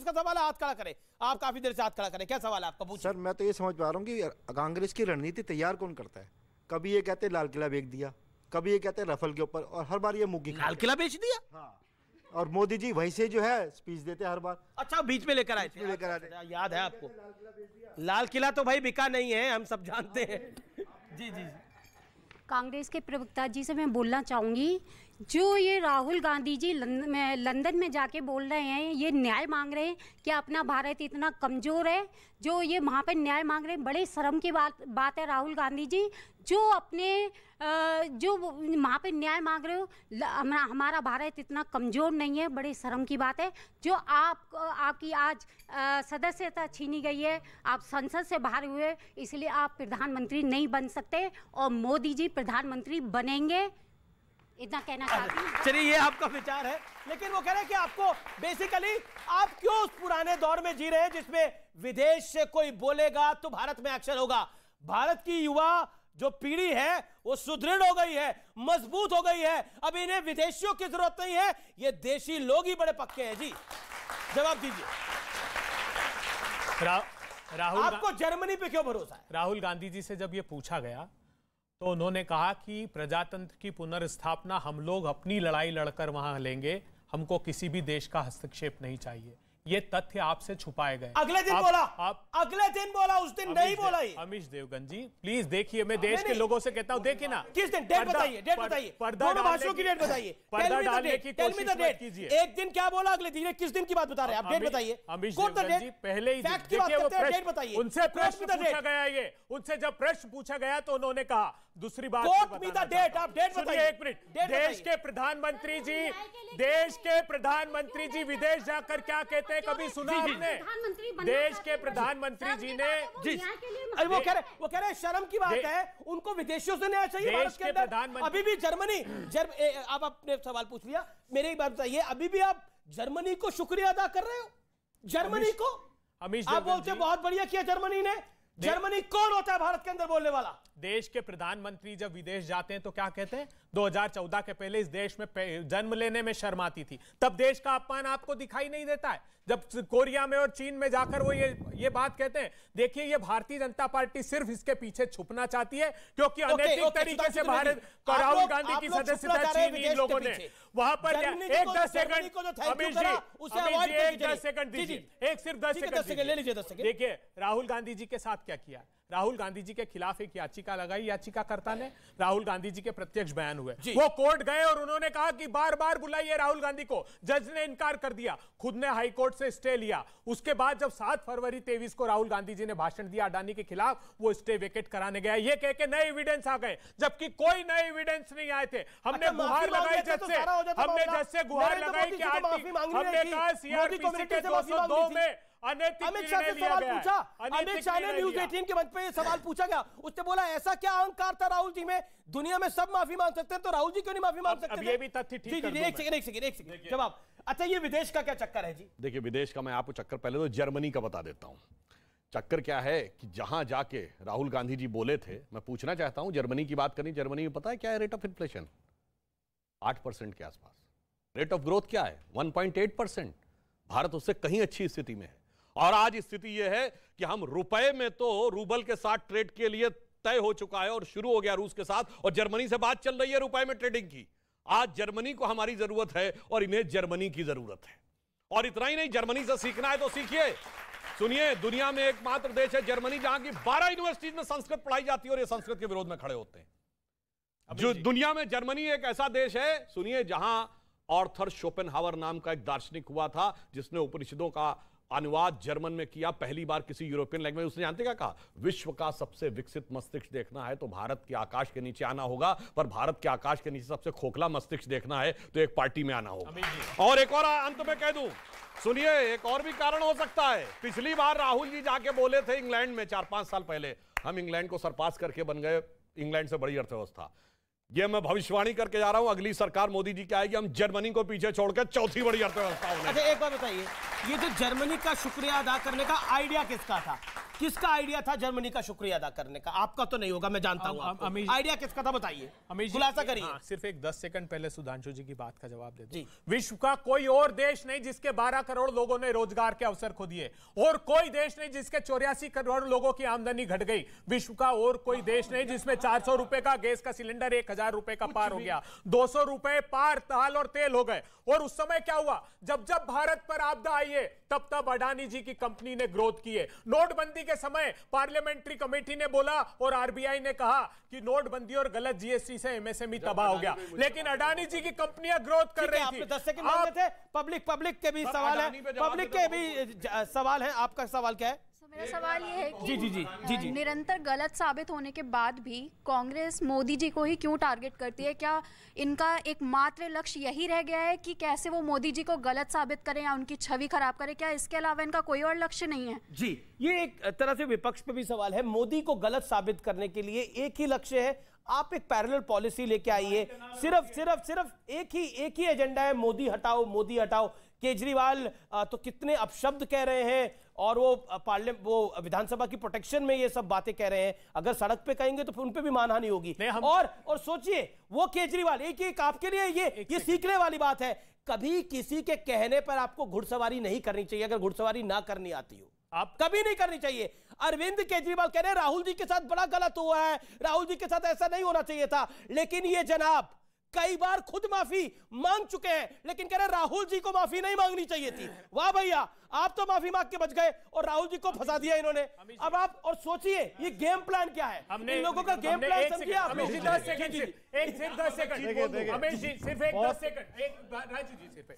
जिसका सवाल है हाथ खड़ा करे। आप काफी देर से हाथ खड़ा करें, क्या सवाल है आपका? पूछिए। सर मैं तो ये समझ पा रहा हूँ कि कांग्रेस की रणनीति तैयार कौन करता है। कभी ये कहते लाल किला बेच दिया, कभी ये कहते रफल के ऊपर, और हर बार ये मुंह की लाल किला बेच दिया। हाँ, और मोदी जी वहीं से जो है स्पीच देते हर बार। अच्छा, बीच में लेकर आए थे, याद है आपको? लाल किला तो भाई बिका नहीं है, हम सब जानते हैं। जी जी। कांग्रेस के प्रवक्ता जी से मैं बोलना चाहूँगी, जो ये राहुल गांधी जी लंदन में जाके बोल रहे हैं, ये न्याय मांग रहे हैं कि अपना भारत इतना कमज़ोर है, जो ये वहाँ पर न्याय मांग रहे हैं, बड़े शर्म की बात है राहुल गांधी जी, जो अपने जो वहाँ पे न्याय मांग रहे हो। हमारा भारत इतना कमज़ोर नहीं है, बड़े शर्म की बात है। जो आपकी आज सदस्यता छीनी गई है, आप संसद से बाहर हुए, इसलिए आप प्रधानमंत्री नहीं बन सकते, और मोदी जी प्रधानमंत्री बनेंगे, इतना कहना चाहती हूँ। चलिए, ये आपका विचार है, लेकिन वो कह रहे हैं कि आपको बेसिकली आप क्यों उस पुराने दौर में जी रहे हैं जिसमें विदेश से कोई बोलेगा तो भारत में एक्शन होगा। भारत की युवा जो पीढ़ी है वो सुदृढ़ हो गई है, मजबूत हो गई है, अब इन्हें विदेशियों की जरूरत नहीं है, ये देशी लोग ही बड़े पक्के हैं। जी जवाब दीजिए। राहुल आपको जर्मनी पे क्यों भरोसा है? राहुल गांधी जी से जब ये पूछा गया तो उन्होंने कहा कि प्रजातंत्र की पुनर्स्थापना हम लोग अपनी लड़ाई लड़कर वहां लेंगे, हमको किसी भी देश का हस्तक्षेप नहीं चाहिए। ये तथ्य आपसे छुपाए गए। अगले दिन बोला, अगले दिन बोला, उस दिन नहीं बोला। अमीश देवगन जी प्लीज देखिए, मैं देश के लोगों से कहता हूं, देखिए ना। किस दिन? डेट बताइए, डेट बताइए, दोनों भाषणों की डेट बताइए। पर्दा डालने की कोशिश मत कीजिए। एक दिन क्या बोला, अगले दिन किस दिन की बात बता रहे हैं आप? डेट बताइए। अमीश देवगन जी पहले ही देखिए, वो डेट बताइए। उनसे प्रश्न पूछा गया, ये उनसे जब प्रश्न पूछा गया तो उन्होंने कहा दूसरी बात। डेट आप डेट बताइए। एक मिनट, देश के प्रधानमंत्री जी विदेश जाकर क्या कहते हैं, कभी सुना आपने? देश के प्रधानमंत्री जी ने वो कह रहे शर्म की बात है, उनको विदेशियों से न्याय चाहिए। देश के प्रधानमंत्री अभी भी जर्मनी आप अपने सवाल पूछ लिया, मेरी एक बात बताइए, अभी भी आप जर्मनी को शुक्रिया अदा कर रहे हो? जर्मनी को आप बोलते बहुत बढ़िया किया जर्मनी ने। जर्मनी कौन होता है भारत के अंदर बोलने वाला? देश के प्रधानमंत्री जब विदेश जाते हैं तो क्या कहते हैं? 2014 के पहले इस देश में जन्म लेने में शर्म आती थी, तब देश का अपमान आपको दिखाई नहीं देता है। जब कोरिया में और चीन में जाकर वो ये बात कहते हैं। देखिए, ये भारतीय जनता पार्टी सिर्फ इसके पीछे छुपना चाहती है, क्योंकि अनैतिक तरीके से भारत राहुल गांधी की सदस्यता छीनी इन लोगों ने। वहां पर एक 10 सेकंड अमीश जी, एक 10 सेकंड दीजिए, एक सिर्फ 10 सेकंड ले लीजिए। 10 सेकंड देखिए, राहुल गांधी जी के साथ क्या किया। राहुल गांधी जी के खिलाफ एक याचिका लगाई, याचिकाकर्ता ने, राहुल गांधी जी के प्रत्यक्ष बयान हुए, वो कोर्ट गए और उन्होंने कहा कि बार बार बुलाइए राहुल गांधी को। जज ने इनकार कर दिया, खुद ने हाई कोर्ट से स्टे लिया। उसके बाद जब 7 फरवरी 23 को राहुल गांधी जी ने भाषण दिया अडानी के खिलाफ, वो स्टे वेकेट कराने गया, ये कह के नए एविडेंस आ गए, जबकि कोई नए एविडेंस नहीं आए थे। हमने गुहार लगाई जज से, हमने जज से गुहार लगाई कि हमने कहा सीआरपीसी के 202 में अमित शाह से सवाल पूछा, अमित शाह ने न्यूज़ 18 के मंच पे सवाल पूछा गया, उसने बोला ऐसा क्या अहंकार था राहुल जी में, दुनिया में सब माफी मांग सकते हैं तो राहुल जी क्यों नहीं माफी मांग सकते? अब ये भी तथ्य ठीक कर दूं। एक सेकंड जवाब। अच्छा, ये विदेश का क्या चक्कर है जी? देखिए, विदेश का मैं आपको चक्कर पहले तो जर्मनी का बता देता हूं। चक्कर क्या है कि जहां जाके राहुल गांधी जी बोले थे, मैं पूछना चाहता हूं, जर्मनी की बात करनी, जर्मनी में पता है क्या है रेट ऑफ इन्फ्लेशन? 8% के आसपास। रेट ऑफ ग्रोथ क्या है? 1.8%। भारत उससे कहीं अच्छी स्थिति में है। और आज स्थिति यह है कि हम रुपए में तो रूबल के साथ ट्रेड के लिए तय हो चुका है और शुरू हो गया रूस के साथ, और जर्मनी से बात चल रही है रुपए में ट्रेडिंग की। आज जर्मनी को हमारी जरूरत है और इन्हें जर्मनी की जरूरत है। और इतना ही नहीं, जर्मनी से सीखना है तो सीखिए। सुनिए, दुनिया में एकमात्र देश है जर्मनी जहां की 12 यूनिवर्सिटीज में संस्कृत पढ़ाई जाती है और ये संस्कृत के विरोध में खड़े होते हैं। जो दुनिया में जर्मनी एक ऐसा देश है, सुनिए, जहां आर्थर शोपेनहावर नाम का एक दार्शनिक हुआ था जिसने उपनिषदों का अनुवाद जर्मन में किया, पहली बार किसी यूरोपियन लैंग्वेज। उसने जानते क्या कहा? विश्व का सबसे विकसित मस्तिष्क देखना है तो भारत के आकाश के नीचे आना होगा, पर भारत के आकाश के नीचे सबसे खोखला मस्तिष्क देखना है तो एक पार्टी में आना होगा। और एक और अंत में कह दूं, सुनिए, एक और भी कारण हो सकता है। पिछली बार राहुल जी जाके बोले थे इंग्लैंड में 4-5 साल पहले, हम इंग्लैंड को सरपास करके बन गए इंग्लैंड से बड़ी अर्थव्यवस्था। ये मैं भविष्यवाणी करके जा रहा हूं, अगली सरकार मोदी जी की आएगी, हम जर्मनी को पीछे छोड़कर चौथी बड़ी अर्थव्यवस्था होगी। अच्छा, एक बात बताइए, ये जो जर्मनी का शुक्रिया अदा करने का आइडिया किसका था? किसका आइडिया था जर्मनी का शुक्रिया अदा करने का? आपका तो नहीं होगा, मैं जानता हूं। आइडिया किसका था बताइए, खुलासा करिए। सिर्फ एक 10 सेकंड पहले सुधांशु जी की बात का जवाब दे दो। विश्व का कोई और देश नहीं जिसके 12 करोड़ लोगों ने रोजगार के अवसर खो दिए, और कोई देश नहीं जिसके 84 करोड़ लोगों की आमदनी घट गई। विश्व का और कोई देश नहीं जिसमें 400 रुपए का गैस का सिलेंडर 1000 रुपए का पार हो गया, 200 रुपए पार दाल और तेल हो गए। और उस समय क्या हुआ, जब जब भारत पर आपदा आई है तब तब अडानी जी की कंपनी ने ग्रोथ की है। नोटबंदी के समय पार्लियामेंट्री कमेटी ने बोला और आरबीआई ने कहा कि नोटबंदी और गलत जीएसटी से एमएसएमई तबाह हो गया, लेकिन अडानी जी की कंपनियां ग्रोथ कर रही थी। 10 सेकंड मांगे थे। पब्लिक के भी सवाल है, पब्लिक के भी सवाल है। आपका सवाल क्या है? मेरा सवाल ये है कि जी। निरंतर गलत साबित होने के बाद भी कांग्रेस मोदी जी को ही क्यों टारगेट करती है? क्या इनका एकमात्र लक्ष्य यही रह गया है कि कैसे वो मोदी जी को गलत साबित करें या उनकी छवि खराब करें? क्या इसके अलावा इनका कोई और लक्ष्य नहीं है? जी, ये एक तरह से विपक्ष पे भी सवाल है। मोदी को गलत साबित करने के लिए एक ही लक्ष्य है, आप एक पैरेलल पॉलिसी लेके आइए। सिर्फ एक ही एजेंडा है, मोदी हटाओ मोदी हटाओ। केजरीवाल तो कितने अपशब्द कह रहे हैं, और वो विधानसभा की प्रोटेक्शन में ये सब बातें कह रहे हैं। अगर सड़क पे कहेंगे तो फिर उन पे भी मानहानि होगी। और सोचिए, वो केजरीवाल एक आपके लिए ये सीखने वाली बात है। कभी किसी के कहने पर आपको घुड़सवारी नहीं करनी चाहिए, अगर घुड़सवारी ना करनी आती हो आप कभी नहीं करनी चाहिए। अरविंद केजरीवाल कह रहे हैं राहुल जी के साथ बड़ा गलत हुआ है, राहुल जी के साथ ऐसा नहीं होना चाहिए था, लेकिन ये जनाब कई बार खुद माफी मांग चुके हैं, लेकिन कह रहे राहुल जी को माफी नहीं मांगनी चाहिए थी। वाह भैया, आप तो माफी मांग के बच गए और राहुल जी को फंसा दिया इन्होंने। अब आप और सोचिए ये गेम प्लान क्या है, इन लोगों का गेम प्लान समझिए आप।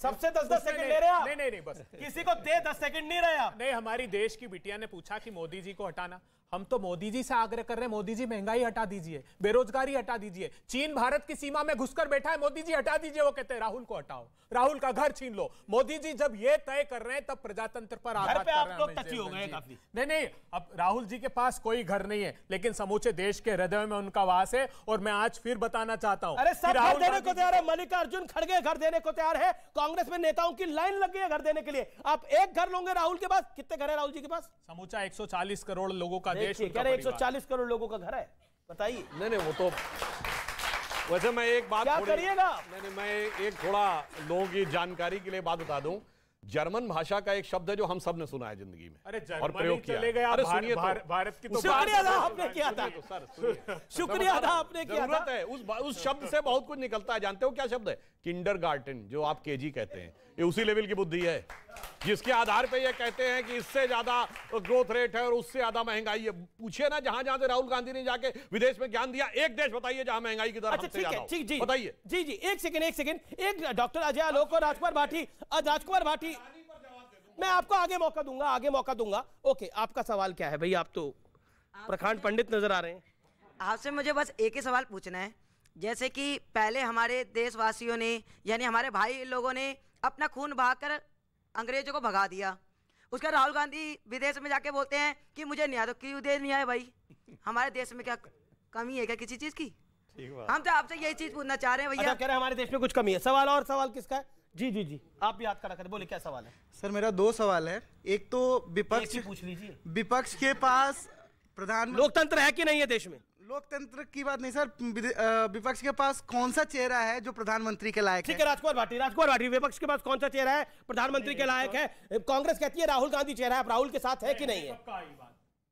सबसे 10 सेकंड ले रहे हैं? नहीं बस किसी को दे 10 सेकंड नहीं रहे आप। नहीं, हमारी देश की बिटिया ने पूछा कि मोदी जी को हटाना, हम तो मोदी जी से आग्रह कर रहे हैं, मोदी जी महंगाई हटा दीजिए, बेरोजगारी हटा दीजिए। चीन भारत की सीमा में घुसकर बैठा है, मोदी जी हटा दीजिए। वो कहते हैं राहुल को हटाओ, राहुल का घर छीन लो। मोदी जी जब ये तय कर रहे हैं तब प्रजातंत्र पर आघात कर रहे हैं। नहीं, अब राहुल जी के पास कोई घर नहीं है, लेकिन समूचे देश के हृदय में उनका वास है। और मैं आज फिर बताना चाहता हूं, अरे सब घर देने को तैयार है। मल्लिकार्जुन खड़गे घर देने को तैयार है, कांग्रेस में नेताओं की लाइन लग गई है घर देने के लिए। आप एक घर लोगे राहुल के पास? कितने घर है राहुल जी के पास? समूचा 140 करोड़ लोगों का देश। 140 करोड़ लोगों का घर है, बताइए। नहीं वो तो वैसे मैं एक बात क्या करिएगा? मैं एक थोड़ा लोगों की जानकारी के लिए बात बता दूं। जर्मन भाषा का एक शब्द है जो हम सब ने सुना है जिंदगी में, अरे और प्रयोग किया। अरे सुनिए, भारत की तो शुक्रिया था आपने किया था, शुक्रिया था आपने किया था। है उस शब्द से बहुत कुछ निकलता है। जानते हो क्या शब्द है? किंडरगार्टन, जो आप केजी कहते हैं, ये उसी लेवल की बुद्धि है जिसके आधार पे ये कहते हैं कि इससे ज्यादा ग्रोथ रेट है और उससे ज्यादा महंगाई है। पूछिए ना, जहां जहां से राहुल गांधी ने जाके विदेश में ज्ञान दिया, एक देश बताइए जहां महंगाई की दर हमसे ज्यादा हो। ठीक, बताइए। जी एक सेकंड, एक डॉक्टर अजय आलोक और राजकुमार भाटी, मैं आपको आगे मौका दूंगा। ओके, आपका सवाल क्या है भाई? आप तो प्रखंड पंडित नजर आ रहे हैं। आपसे मुझे बस एक ही सवाल पूछना है। जैसे कि पहले हमारे देशवासियों ने, यानी हमारे भाई लोगों ने अपना खून बहाकर अंग्रेजों को भगा दिया, उसका राहुल गांधी विदेश में जाके बोलते हैं कि मुझे न्याय, तो क्यों दे नहीं आए भाई? हमारे देश में क्या कमी है क्या किसी चीज की? हम तो आपसे यही चीज पूछना चाह रहे हैं भैया। कह रहे हैं हमारे देश में कुछ कमी है। सवाल किसका है? जी आप याद करा कर बोले, क्या सवाल है? सर मेरा 2 सवाल है। एक तो विपक्ष पूछ लीजिए। विपक्ष के पास प्रधानमंत्री, लोकतंत्र है कि नहीं है देश में? लोकतंत्र की बात नहीं सर, विपक्ष के पास कौन सा चेहरा है जो प्रधानमंत्री के लायक है? ठीक है, राजकुमार भाटी, विपक्ष के पास कौन सा चेहरा है प्रधानमंत्री के लायक है? कांग्रेस कहती है राहुल गांधी चेहरा है, आप राहुल के साथ है कि नहीं है?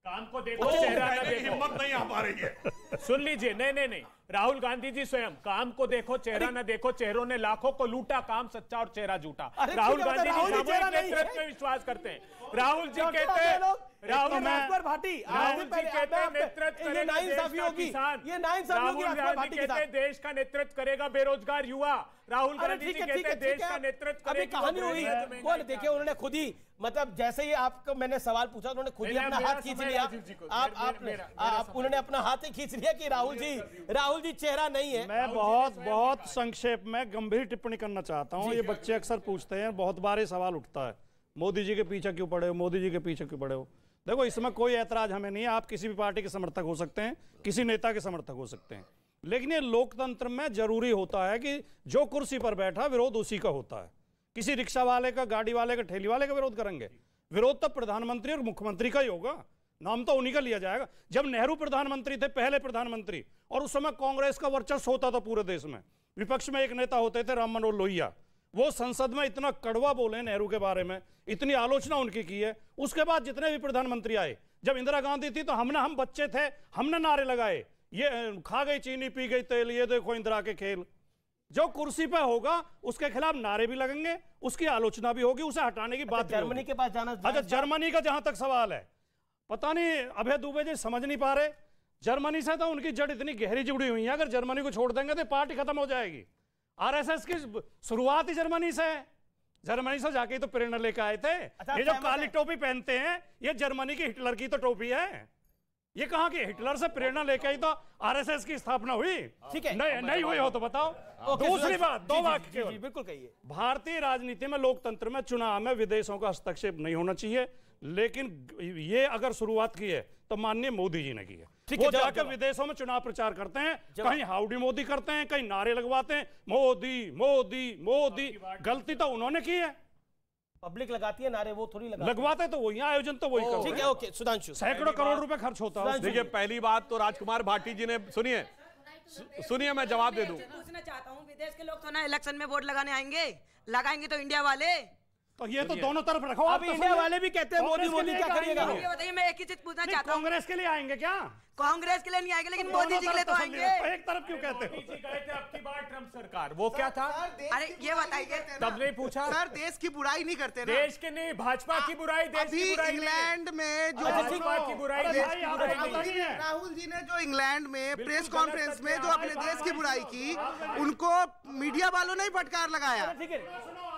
काम को देखो, चेहरा ना देखो। हिम्मत नहीं आ पा रही है। सुन लीजिए, नहीं, राहुल गांधी जी स्वयं, काम को देखो चेहरा न देखो। चेहरों ने लाखों को लूटा, काम सच्चा और चेहरा झूठा। राहुल गांधी जी सामूहिक नेतृत्व में विश्वास करते हैं। राहुल जी कहते हैं, राहुल जी कहते हैं नेतृत्व करेगा देश का नेतृत्व करेगा बेरोजगार युवा। राहुल गांधी जी कहते हैं देश का नेतृत्व करेगा। कहानी हुई है, देखिए उन्होंने खुद ही, मतलब जैसे ही आपको मैंने सवाल पूछा उन्होंने खुद ही अपना हाथ खींच लिया। उन्होंने अपना हाथ ही खींच लिया कि राहुल जी चेहरा नहीं है। मैं बहुत संक्षेप में गंभीर टिप्पणी करना चाहता हूं। ये बच्चे अक्सर पूछते हैं, बहुत बार ये सवाल उठता है, मोदी जी के पीछे क्यों पड़े हो, मोदी जी के पीछे क्यों पड़े हो? देखो, इसमें कोई ऐतराज हमें नहीं है। आप किसी भी पार्टी के समर्थक हो सकते हैं, किसी नेता के समर्थक हो सकते हैं, लेकिन ये लोकतंत्र में जरूरी होता है कि जो कुर्सी पर बैठा विरोध उसी का होता है। किसी रिक्शा वाले का, गाड़ी वाले का, ठेली वाले का विरोध करेंगे? विरोध तो प्रधानमंत्री और मुख्यमंत्री का ही होगा, नाम तो उन्हीं का लिया जाएगा। जब नेहरू प्रधानमंत्री थे, पहले प्रधानमंत्री, और उस समय कांग्रेस का वर्चस्व होता था पूरे देश में, विपक्ष में एक नेता होते थे राम मनोहर लोहिया, वो संसद में इतना कड़वा बोले नेहरू के बारे में, इतनी आलोचना उनकी की है। उसके बाद जितने भी प्रधानमंत्री आए, जब इंदिरा गांधी थी तो हम बच्चे थे, हमने नारे लगाए, ये खा गई चीनी पी गई तेल, ये देखो इंदिरा के खेल। जो कुर्सी पे होगा उसके खिलाफ नारे भी लगेंगे, उसकी आलोचना भी होगी, उसे हटाने की बात। जर्मनी के पास जाना। अच्छा, जर्मनी का जहां तक सवाल है, पता नहीं अभय दुबे जी समझ नहीं पा रहे, जर्मनी से तो उनकी जड़ इतनी गहरी जुड़ी हुई है, अगर जर्मनी को छोड़ देंगे तो पार्टी खत्म हो जाएगी। आरएसएस की शुरुआत ही जर्मनी से है, जर्मनी से जाके तो प्रेरणा लेकर आए थे। ये जो काली टोपी पहनते हैं, ये जर्मनी की हिटलर की तो टोपी है। ये कहां की हिटलर से प्रेरणा लेकर ही तो आरएसएस की स्थापना हुई। ठीक है, नहीं हुई हो तो बताओ। दूसरी बात, दो वाक्य बिल्कुल कहिए। भारतीय राजनीति में, लोकतंत्र में, चुनाव में विदेशों का हस्तक्षेप नहीं होना चाहिए, लेकिन ये अगर शुरुआत की है तो माननीय मोदी जी ने की है। वो जाकर विदेशों में चुनाव प्रचार करते हैं, कहीं हाउडी मोदी करते हैं, कहीं नारे लगवाते हैं, मोदी मोदी मोदी। गलती तो उन्होंने की है, पब्लिक लगाती है नारे, वो थोड़ी लगवाते तो वही, आयोजन तो वही करते हैं। ठीक है, ओके सुधांशु। सैकड़ों करोड़ रुपए खर्च होता है। देखिए, पहली बात तो राजकुमार भाटी जी ने, सुनिए मैं जवाब दे दूं। पूछना चाहता हूँ, विदेश के लोग तो ना इलेक्शन में वोट लगाने आएंगे, लगाएंगे तो इंडिया वाले। तो ये तो दोनों तरफ रखो। अभी इंडिया वाले भी कहते हैं मोदी मोदी, क्या करिएगा? ये बताइए, मैं एक ही चीज पूछना चाहता हूँ, कांग्रेस के लिए आएंगे क्या? कांग्रेस के लिए नहीं आएंगे, लेकिन मोदी जी के लिए तो आएंगे। एक तरफ क्यों कहते हो? गए थे अब की बार ट्रम्प सरकार, वो क्या था? अरे ये बताइए, तब नहीं पूछा सर, देश की बुराई नहीं करते ना। देश के नहीं, भाजपा की बुराई, देश की बुराई। इंग्लैंड में जो भाजपा की बुराई, देश की बुराई नहीं है। राहुल जी ने जो इंग्लैंड में प्रेस कॉन्फ्रेंस में जो अपने देश की बुराई की, उनको मीडिया वालों ने ही फटकार लगाया। ठीक है,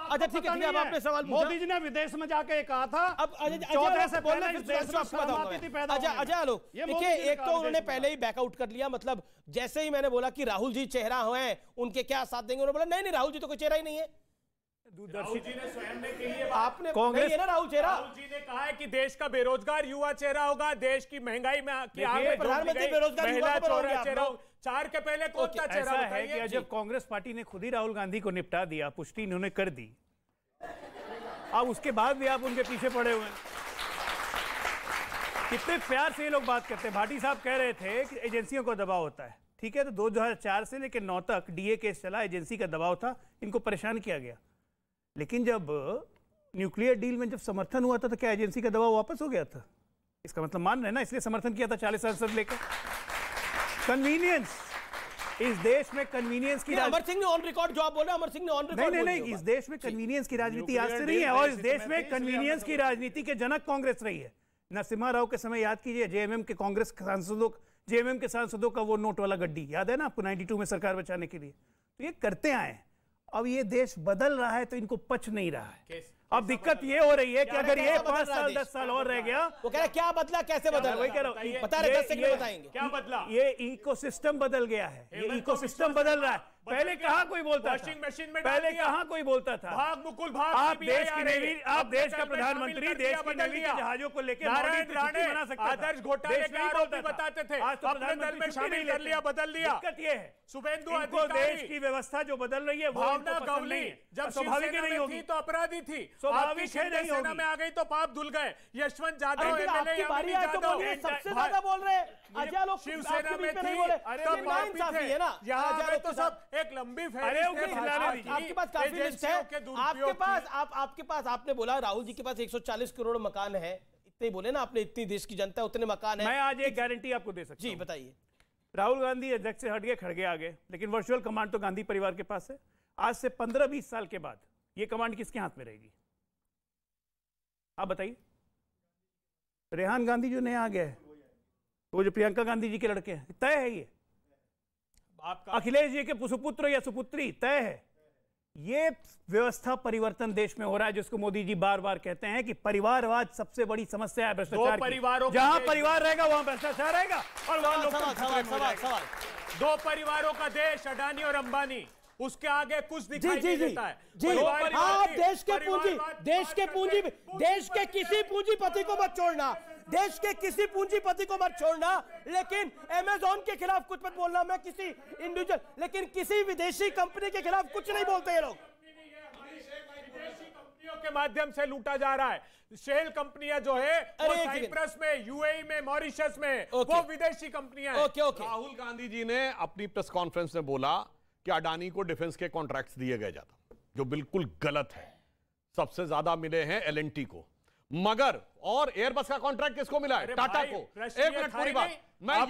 अच्छा ठीक है, अब आपने सवाल पूछा। मोदी जी ने विदेश में जाके कहा था, अब 14 से पहले इस देश में सहमति थी पैदा होने में। अजय आलोक, देखिए, एक तो उन्होंने पहले ही बैकआउट कर लिया, मतलब जैसे ही मैंने बोला कि राहुल जी चेहरा हैं, उनके क्या साथ देंगे, उन्होंने बोला नहीं राहुल जी तो कोई चेहरा ही नहीं है। राहुल जी ने स्वयं ने कही है, आपने कांग्रेस है ना राहुल चेहरा। राहुल जी ने कहा है कि देश का बेरोजगार युवा चेहरा होगा, देश की महंगाई में प्रधानमंत्री बेरोजगार युवा को बनाओगे आप लोग। 4 के पहले कौन सा चेहरा है कि जब कांग्रेस पार्टी ने खुद ही राहुल गांधी को निपटा दिया, पुष्टि इन्होंने कर दी, अब उसके बाद भी आप उनके पीछे पड़े हुए हैं। कितने प्यार से ये लोग बात करते हैं। भाटी साहब कह रहे थे कि एजेंसियों को दबाव होता है, ठीक है, तो 2004 से लेकर 9 तक डीए केस चला, एजेंसी का दबाव था, इनको परेशान किया गया। लेकिन जब न्यूक्लियर डील में जब समर्थन हुआ था तो क्या एजेंसी का दबाव वापस हो गया था? इसका मतलब मान रहे हैं ना, इसलिए समर्थन किया था 40 साल से लेकर। कन्वीनियंस, इस देश में कन्वीनियंस की, अमर सिंह ने ऑन रिकॉर्ड जो आप बोल रहे हैं, अमर सिंह ने ऑन रिकॉर्ड नहीं, इस देश में कन्वीनियंस की राजनीति आज से नहीं है, और इस देश में कन्वीनियंस की राजनीति के जनक कांग्रेस रही है। नरसिम्हा राव के समय याद कीजिए, जेएमएम के कांग्रेस सांसदों, जेएमएम के सांसदों का वो नोट वाला गड्डी याद है ना आपको, 92 में सरकार बचाने के लिए। तो ये करते आए, अब ये देश बदल रहा है तो इनको पच नहीं रहा है। अब दिक्कत ये हो रही है कि अगर ये 5 साल 10 साल और रह गया, वो कह रहे क्या बदला, कैसे बदला, वही कह रहा हूं, बता रहे 10 सेकंड बताएंगे क्या बदला। ये इकोसिस्टम बदल गया है, ये इकोसिस्टम बदल रहा है। पहले कहां कोई बोलता था, वॉशिंग मशीन में पहले कहां कोई बोलता था, भाग मुकुल भाग, आप देश की नेवी, आप देश का प्रधानमंत्री, देश की नेवी के जहाजों को लेकर बना सकते, आदर्श घोटाले के आरोपी बताते थे, आज तो अपने दल में शामिल कर लिया, बदल दिया। दिक्कत ये है शुभेंदु इनको देश की व्यवस्था जो बदल रही है, भावना गवली जब स्वाभाविक नहीं होगी, थी तो अपराधी थी, स्वाभाविक है नहीं सेना में आ गई तो पाप धुल गए। यशवंत जाधव आपकी बारी है तो बोलिए, सबसे ज्यादा बोल रहे हैं अजय लोग, शिवसेना में थी, तो नाइंसाफी है ना। यहाँ पे तो सब एक लंबी आपके पास काफी लिस्ट है, आपके पास आपने बोला राहुल जी के पास 140 करोड़ मकान है, इतने बोले ना आपने, इतनी देश की जनता है, उतने मकान है। मैं आज एक गारंटी आपको दे सकता हूं। जी बताइए। राहुल गांधी अध्यक्ष से हट गए, खड़गे आ गए, लेकिन वर्चुअल कमांड तो गांधी परिवार के पास है। आज से 15-20 साल के बाद ये कमांड किसके हाथ में रहेगी, आप बताइए? रेहान गांधी जो नया आ गया है, वो जो प्रियंका गांधी जी के लड़के हैं, तय है ये। अखिलेश जी के सुपुत्र या सुपुत्री, तय है। ये व्यवस्था परिवर्तन देश में हो रहा है, जिसको मोदी जी बार बार कहते हैं कि परिवारवाद सबसे बड़ी समस्या है भ्रष्टाचार की। जहां परिवार रहेगा वहां भ्रष्टाचार रहेगा, और वहां लोग सवाल। 2 परिवारों का देश, अडानी और अंबानी, उसके आगे कुछ दिखाई नहीं देता है। आप देश के किसी पूंजीपति को मत छोड़ना, देश के किसी पूंजीपति को मत छोड़ना, लेकिन अमेज़न के खिलाफ कुछ मत बोलना। मैं किसी इंडिविजुअल, लेकिन किसी विदेशी कंपनी के खिलाफ कुछ नहीं बोलते ये लोग। विदेशी कंपनियों के माध्यम से लूटा जा रहा है। शेल कंपनियां जो है वो अरे, साइप्रस में, यूएई में, मॉरिशस में, ओके। वो विदेशी कंपनियां हैं। ओके ओके राहुल गांधी जी ने अपनी प्रेस कॉन्फ्रेंस में बोला कि अडानी को डिफेंस के कॉन्ट्रैक्ट्स दिए गए ज्यादा, जो बिल्कुल गलत है। सबसे ज्यादा मिले हैं एलएनटी को, मगर और एयरबस का कॉन्ट्रैक्ट किसको मिला है? अरे टाटा भाई, को। रशिया एक मिनट, था पूरी ही बात नहीं। मैं